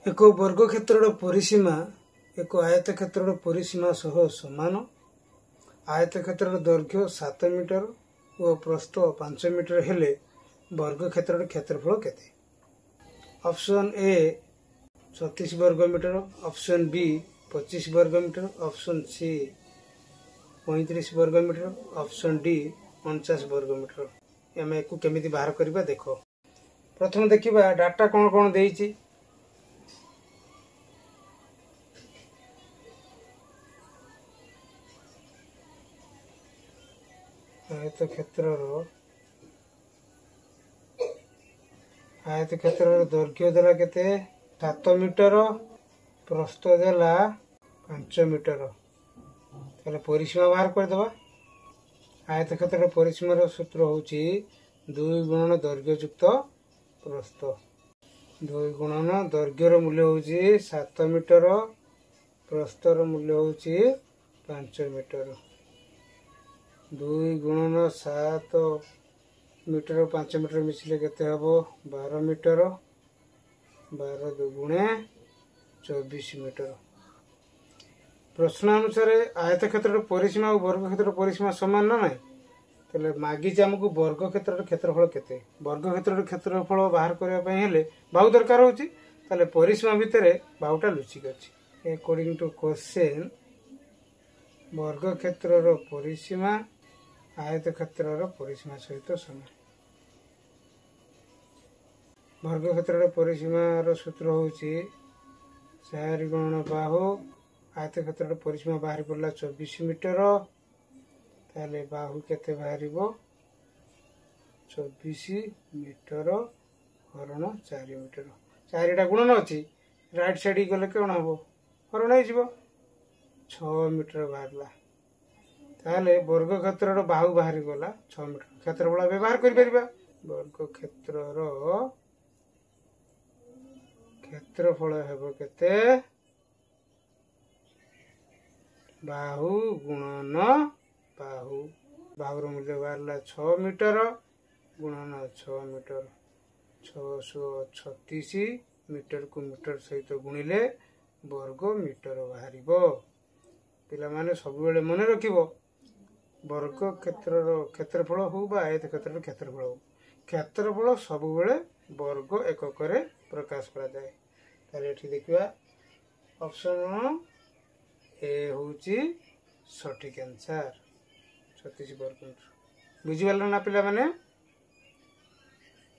एक वर्ग क्षेत्र परिसीमा एक आयत क्षेत्र परिसीमा सह समान। आयत क्षेत्र दैर्घ्य 7 मीटर और प्रस्थ 5 मीटर हेले वर्ग क्षेत्र क्षेत्रफल केते? ऑप्शन ए 36 वर्ग मीटर, ऑप्शन बी 25 वर्ग मीटर, ऑप्शन सी 35 वर्ग मीटर, ऑप्शन डी 49 वर्ग मीटर। आम एक केमिति बाहर करबा देखो। प्रथम देखिबा डाटा कौन कौन देइछि। आयत क्षेत्र दैर्घ्य देला केते 7 मीटर, प्रस्थ देला 5 मीटर। ताले परिसीमा बाहर कर देबा। आयत क्षेत्र परिसीमार सूत्र होची 2 गुणन दैर्घ्य युक्त प्रस्थ। 2 गुणन दैर्घ्यर मूल्य होची 7 मीटर, प्रस्थर मूल्य होची 5 मीटर। 2 गुणन 7 मीटर 5 मीटर मिसले केते हबो 12 मीटर। 12 दुगुणे 24 मीटर। प्रश्न अनुसार आयत क्षेत्र परिसीमा और वर्ग क्षेत्र परिसीमा समान ना नहीं? तले मागी हमको वर्ग क्षेत्र क्षेत्रफल केते? वर्ग क्षेत्र क्षेत्रफल बाहर करबा पई हेले बाहु दरकार होची। तले परिसीमा भितरे बाहुटा लुचिक अछि। अकॉर्डिंग टू क्वेश्चन वर्ग क्षेत्रर परिसीमा आयत क्षेत्रर परिसीमा सहित समान। वर्ग क्षेत्रर परिसीमार सूत्र होची 4 गुणन बाहु। आयत क्षेत्र परिसीमा बाहर पड़ला 24 मीटर। ताले बाहु केते बाहरिबो 24 मीटर हरण 4 मीटर। 4टा गुणन अछि, राइट साइड गले कोन हबो हरण हे जिवो 6 मीटर बाहरला। ताले वर्ग क्षेत्रर बाहु बाहरी गला 6 मीटर। क्षेत्रफल व्यवहार करि परिबा। वर्ग क्षेत्रर क्षेत्रफल हेबो केते बाहु गुणन बाहु। बाहुर मूल्य बाहरला 6 मीटर गुणन 6 मीटर। 636 मीटर को मीटर सहित गुणिले वर्ग मीटर बाहरिबो। पिला माने सब बेले मन रखिबो वर्ग क्षेत्रर क्षेत्रफल हो बा आयत क्षेत्रर क्षेत्रफल हो, क्षेत्रफल सब बेले वर्ग एकक रे प्रकाश करा जाए। ताले एठी देखिबा ऑप्शन ए होची सठिक आंसर 36 वर्ग मीटर। बुझी पारल ना पिला माने?